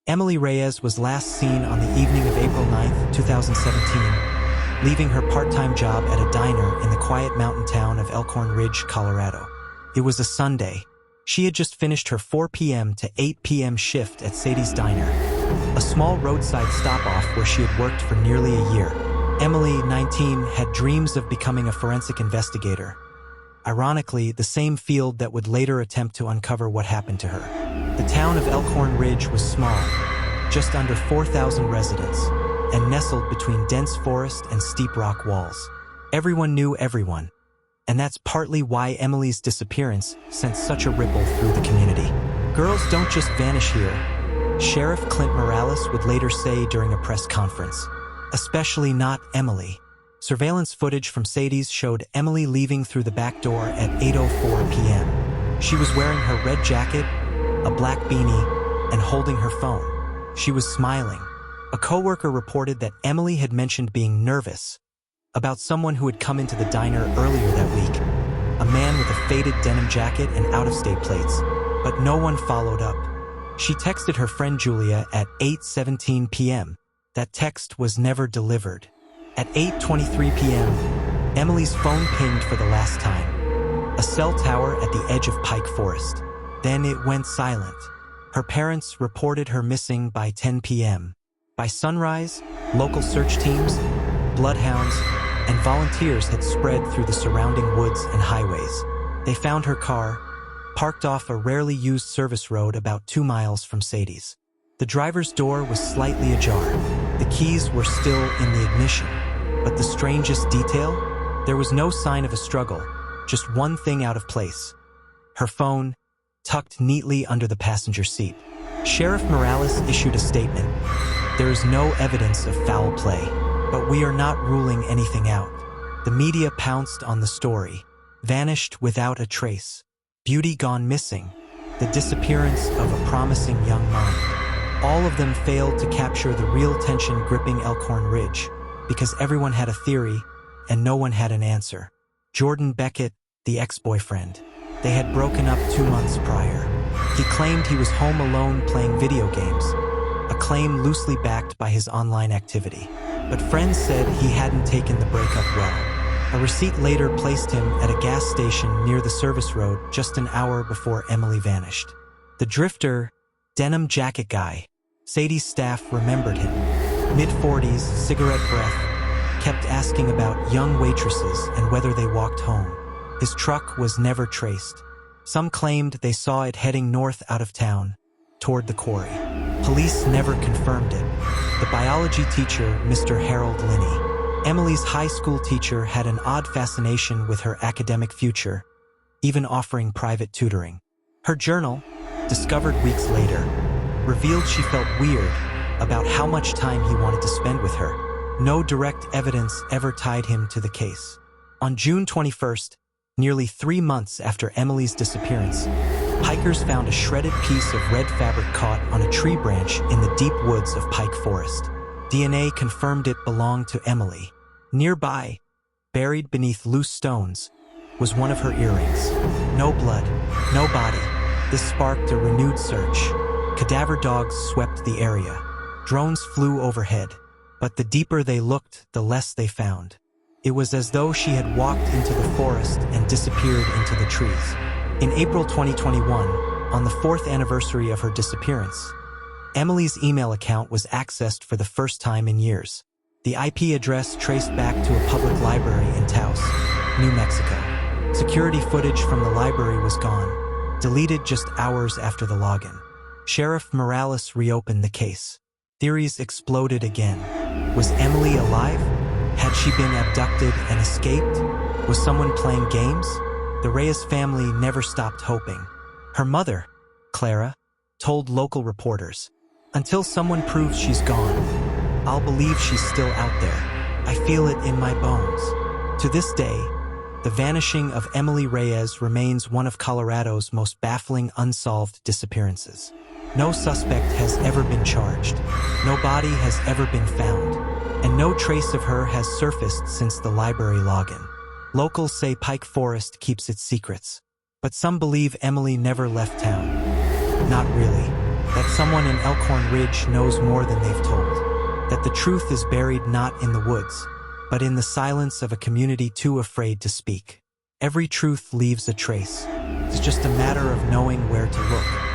Emily Reyes was last seen on the evening of April 9, 2017, leaving her part-time job at a diner in the quiet mountain town of Elkhorn Ridge, Colorado. It was a Sunday. She had just finished her 4 p.m. to 8 p.m. shift at Sadie's Diner, a small roadside stop-off where she had worked for nearly a year. Emily, 19, had dreams of becoming a forensic investigator. Ironically, the same field that would later attempt to uncover what happened to her. The town of Elkhorn Ridge was small, just under 4,000 residents, and nestled between dense forest and steep rock walls. Everyone knew everyone, and that's partly why Emily's disappearance sent such a ripple through the community. Girls don't just vanish here, Sheriff Clint Morales would later say during a press conference. Especially not Emily. Surveillance footage from Sadie's showed Emily leaving through the back door at 8:04 p.m. She was wearing her red jacket, a black beanie, and holding her phone. She was smiling. A coworker reported that Emily had mentioned being nervous about someone who had come into the diner earlier that week, a man with a faded denim jacket and out-of-state plates, but no one followed up. She texted her friend Julia at 8:17 p.m. That text was never delivered. At 8:23 p.m., Emily's phone pinged for the last time. A cell tower at the edge of Pike Forest. Then it went silent. Her parents reported her missing by 10 p.m. By sunrise, local search teams, bloodhounds, and volunteers had spread through the surrounding woods and highways. They found her car, parked off a rarely used service road about 2 miles from Sadie's. The driver's door was slightly ajar. The keys were still in the ignition. But the strangest detail? There was no sign of a struggle, just one thing out of place. Her phone, tucked neatly under the passenger seat. Sheriff Morales issued a statement. There is no evidence of foul play, but we are not ruling anything out. The media pounced on the story. Vanished without a trace. Beauty gone missing. The disappearance of a promising young mind. All of them failed to capture the real tension gripping Elkhorn Ridge, because everyone had a theory, and no one had an answer. Jordan Beckett, the ex-boyfriend. They had broken up 2 months prior. He claimed he was home alone playing video games, a claim loosely backed by his online activity. But friends said he hadn't taken the breakup well. A receipt later placed him at a gas station near the service road just an hour before Emily vanished. The drifter, denim jacket guy, Sadie's staff remembered him. Mid-40s, cigarette breath, kept asking about young waitresses and whether they walked home. His truck was never traced. Some claimed they saw it heading north out of town, toward the quarry. Police never confirmed it. The biology teacher, Mr. Harold Linney, Emily's high school teacher, had an odd fascination with her academic future, even offering private tutoring. Her journal, discovered weeks later, revealed she felt weird about how much time he wanted to spend with her. No direct evidence ever tied him to the case. On June 21st, nearly 3 months after Emily's disappearance, hikers found a shredded piece of red fabric caught on a tree branch in the deep woods of Pike Forest. DNA confirmed it belonged to Emily. Nearby, buried beneath loose stones, was one of her earrings. No blood, no body. This sparked a renewed search. Cadaver dogs swept the area. Drones flew overhead. But the deeper they looked, the less they found. It was as though she had walked into the forest and disappeared into the trees. In April 2021, on the 4th anniversary of her disappearance, Emily's email account was accessed for the first time in years. The IP address traced back to a public library in Taos, New Mexico. Security footage from the library was gone, deleted just hours after the login. Sheriff Morales reopened the case. Theories exploded again. Was Emily alive? Had she been abducted and escaped? Was someone playing games? The Reyes family never stopped hoping. Her mother, Clara, told local reporters, "Until someone proves she's gone, I'll believe she's still out there. I feel it in my bones." To this day, the vanishing of Emily Reyes remains one of Colorado's most baffling unsolved disappearances. No suspect has ever been charged, no body has ever been found, and no trace of her has surfaced since the library login. Locals say Pike Forest keeps its secrets, but some believe Emily never left town. Not really. that someone in Elkhorn Ridge knows more than they've told, that the truth is buried not in the woods, but in the silence of a community too afraid to speak. Every truth leaves a trace. It's just a matter of knowing where to look.